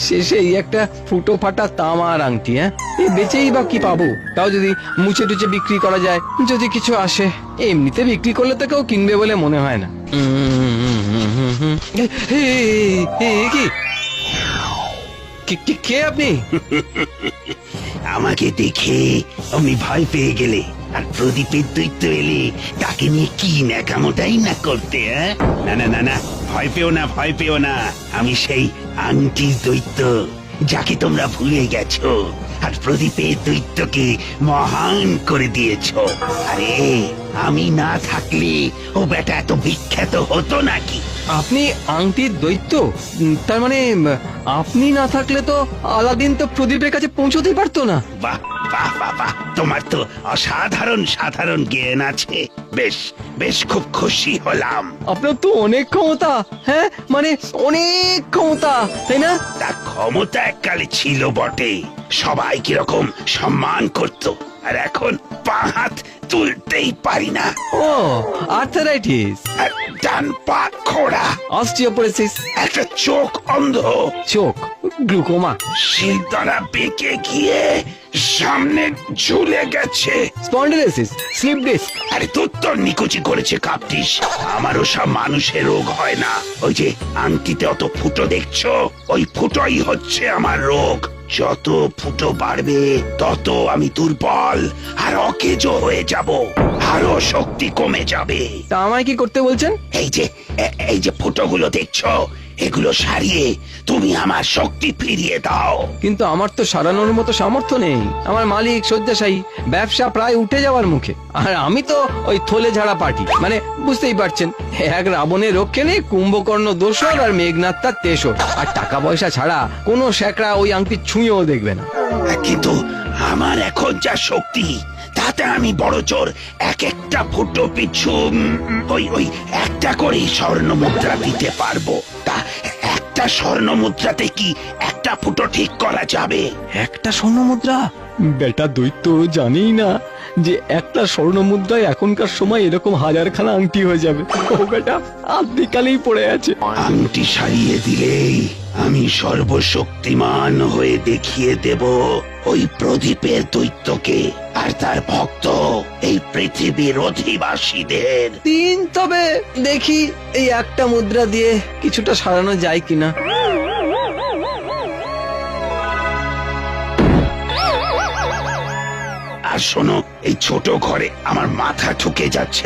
শেষে এই একটা ফুটো ফাটা তামার আংটি। এ বেচেই বা কি পাবো? তাও যদি মুছে টুচে বিক্রি করা যায়, যদি কিছু আসে। এমনিতে বিক্রি করলে তো কেউ কিনবে বলে মনে হয় না। কি কে আপনি? আমাকে দেখে অমনি ভয় পেয়ে গেলে, আর প্রদীপের দৈত্য এলে তাকে নিয়ে কি ন্যাকামোটাই না করতে। না না না না, ভয় পেও না, ভয় পেও না। আমি সেই আংটির দৈত্য, যাকে তোমরা ভুলে গেছো আর প্রদীপের দৈত্যকে মহান করে দিয়েছো। আরে আমি না থাকলে ও বেটা এত বিখ্যাত হতো নাকি? আপনি আংটির দৈত্য? তার মানে আপনি না থাকলে তো আলাদিন তো প্রদীপের কাছে পৌঁছতেই পারতো না। বাহ বাহ বাহ বাহ, তোমার তো অসাধারণ সাধারণ জ্ঞান আছে। বেশ বেশ, খুব খুশি হলাম। আপনার তো অনেক ক্ষমতা। হ্যাঁ, মানে অনেক ক্ষমতা, তাই না? তা ক্ষমতা এককালে ছিল বটে, সবাই কিরকম সম্মান করত, আর এখন পা হাত তুলতেই পারি না। ও, আর্থারাইটিস, আর ডান পা খোড়া, অস্টিওপোরোসিস, একটা চোখ অন্ধ, চোখ গ্লুকোমা, শিরদাঁড়া বেঁকে গিয়ে সামনে ঝুলে গেছে, স্পন্ডিলোসিস, স্লিপ ডিস্ক। আরে তোর নিকুচি করেছে কাপটিস। আমারও সব মানুষের রোগ হয় না। ওই যে আংটিতে অত ফুটো দেখছো, ওই ফুটোই হচ্ছে আমার রোগ। যত ফুটো বাড়বে তত আমি দুর্বল আর অকেজো হয়ে যাব, আরো শক্তি কমে যাবে। তা আমায় কি করতে বলছেন? এই যে ফুটোগুলো দেখছো, এগুলো সারিয়ে তুমি আমার শক্তি ফিরিয়ে দাও। কিন্তু আমার তো সারানোর মতো সামর্থ্য নেই। আমার মালিক শয্যাশায়ী, ব্যবসা প্রায় উঠে যাওয়ার মুখে, আর আমি তো ওই থলে ঝাড়া পার্টি। মানে বুঝতেই পারছেন, এক রাবণের রক্ষে নেই, কুম্ভকর্ণ দোসর আর মেঘনাথ তার তেসর। আর টাকা পয়সা ছাড়া কোনো শ্যাকরা ওই আংটি ছুঁয়েও দেখবে না। কিন্তু আমার এখন যা শক্তি, তাতে আমি বড় জোর এক একটা ফুটো পিছু ওই একটা করে স্বর্ণ মুদ্রা দিতে পারবো। তা একটা স্বর্ণ মুদ্রাতে কি একটা ফুটো ঠিক করা যাবে? একটা স্বর্ণ মুদ্রা? বেটা দৈত্য জানেই না যে একটা স্বর্ণ মুদ্রায় এখনকার সময় এরকম হাজারখানা আংটি হয়ে যাবে। ও বেটা আদিকালেই পড়ে আছে। আংটি সারিয়ে দিলেই আমি সর্বশক্তিমান হয়ে দেখিয়ে দেব ওই প্রদীপের দৈত্যকে আর তার ভক্ত এই পৃথিবীর অধিবাসীদের। দিন তবে দেখি এই একটা মুদ্রা দিয়ে কিছুটা সারানো যায় কিনা। আর শোনো, এই ছোট ঘরে আমার মাথা ঠুকে যাচ্ছে।